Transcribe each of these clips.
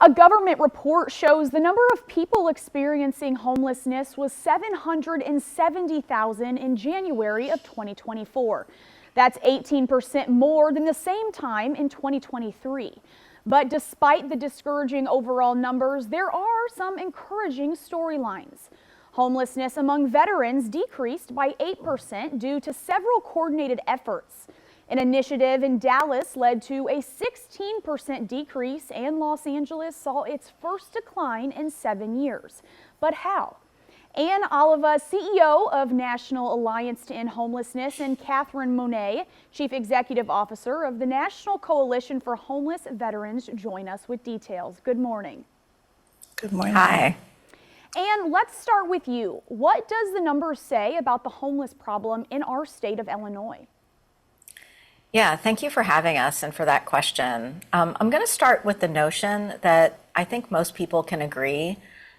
A government report shows the number of people experiencing homelessness was 770,000 in January of 2024. That's 18% more than the same time in 2023. But despite the discouraging overall numbers, there are some encouraging storylines. Homelessness among veterans decreased by 8% due to several coordinated efforts. An initiative in Dallas led to a 16% decrease, and Los Angeles saw its first decline in 7 years. But how? Ann Oliva, CEO of National Alliance to End Homelessness, and Catherine Monet, Chief Executive Officer of the National Coalition for Homeless Veterans, join us with details. Good morning. Good morning. Hi. And let's start with you. What does the numbers say about the homeless problem in our state of Illinois? Yeah, thank you for having us and for that question. I'm going to start with the notion that I think most people can agree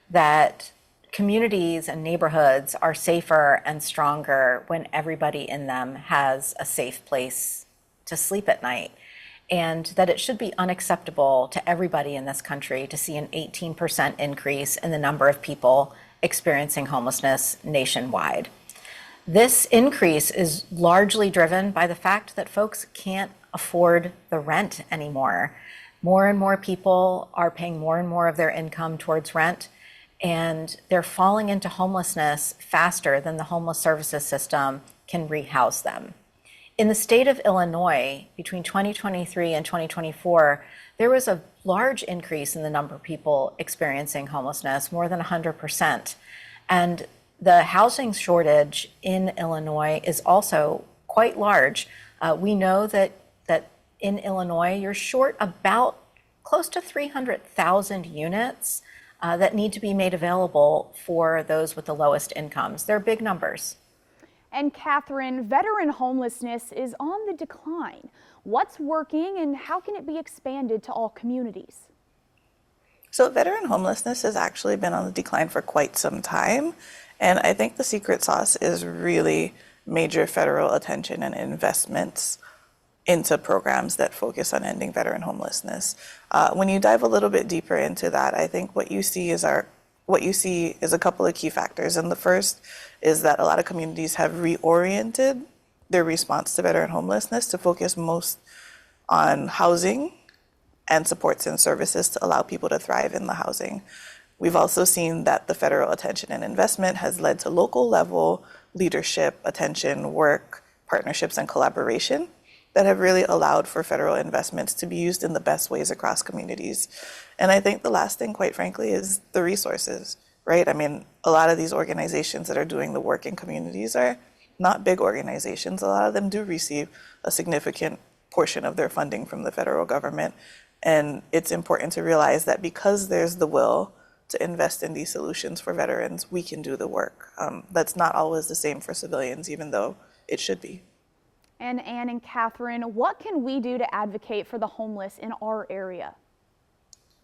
that communities and neighborhoods are safer and stronger when everybody in them has a safe place to sleep at night, and that it should be unacceptable to everybody in this country to see an 18% increase in the number of people experiencing homelessness nationwide. This increase is largely driven by the fact that folks can't afford the rent anymore. More and more people are paying more and more of their income towards rent, and they're falling into homelessness faster than the homeless services system can rehouse them. In the state of Illinois, between 2023 and 2024, there was a large increase in the number of people experiencing homelessness, more than 100%. And the housing shortage in Illinois is also quite large. We know that in Illinois, you're short about close to 300,000 units that need to be made available for those with the lowest incomes. They're big numbers. And Catherine, veteran homelessness is on the decline. What's working and how can it be expanded to all communities? So veteran homelessness has actually been on the decline for quite some time. And I think the secret sauce is really major federal attention and investments into programs that focus on ending veteran homelessness. When you dive a little bit deeper into that, I think what you see is a couple of key factors. And the first is that a lot of communities have reoriented their response to veteran homelessness to focus most on housing and supports and services to allow people to thrive in the housing. We've also seen that the federal attention and investment has led to local level leadership, attention, work, partnerships, and collaboration that have really allowed for federal investments to be used in the best ways across communities. And I think the last thing, quite frankly, is the resources, right? I mean, a lot of these organizations that are doing the work in communities are not big organizations. A lot of them do receive a significant portion of their funding from the federal government. And it's important to realize that because there's the will to invest in these solutions for veterans, we can do the work. That's not always the same for civilians, even though it should be. And Ann and Catherine, what can we do to advocate for the homeless in our area?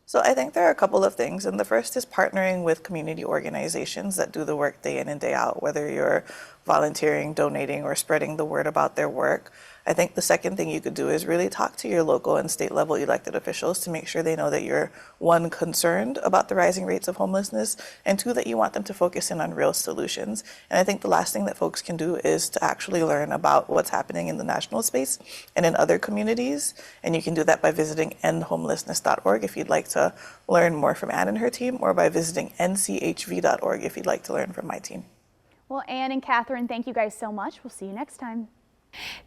So I think there are a couple of things, and the first is partnering with community organizations that do the work day in and day out, whether you're volunteering, donating, or spreading the word about their work. I think the second thing you could do is really talk to your local and state level elected officials to make sure they know that you're, one, concerned about the rising rates of homelessness, and two, that you want them to focus in on real solutions. And I think the last thing that folks can do is to actually learn about what's happening in the national space and in other communities. And you can do that by visiting endhomelessness.org if you'd like to learn more from Ann and her team, or by visiting nchv.org if you'd like to learn from my team. Well, Ann and Catherine, thank you guys so much. We'll see you next time.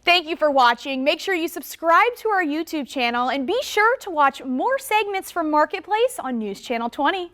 Thank you for watching. Make sure you subscribe to our YouTube channel and be sure to watch more segments from Marketplace on News Channel 20.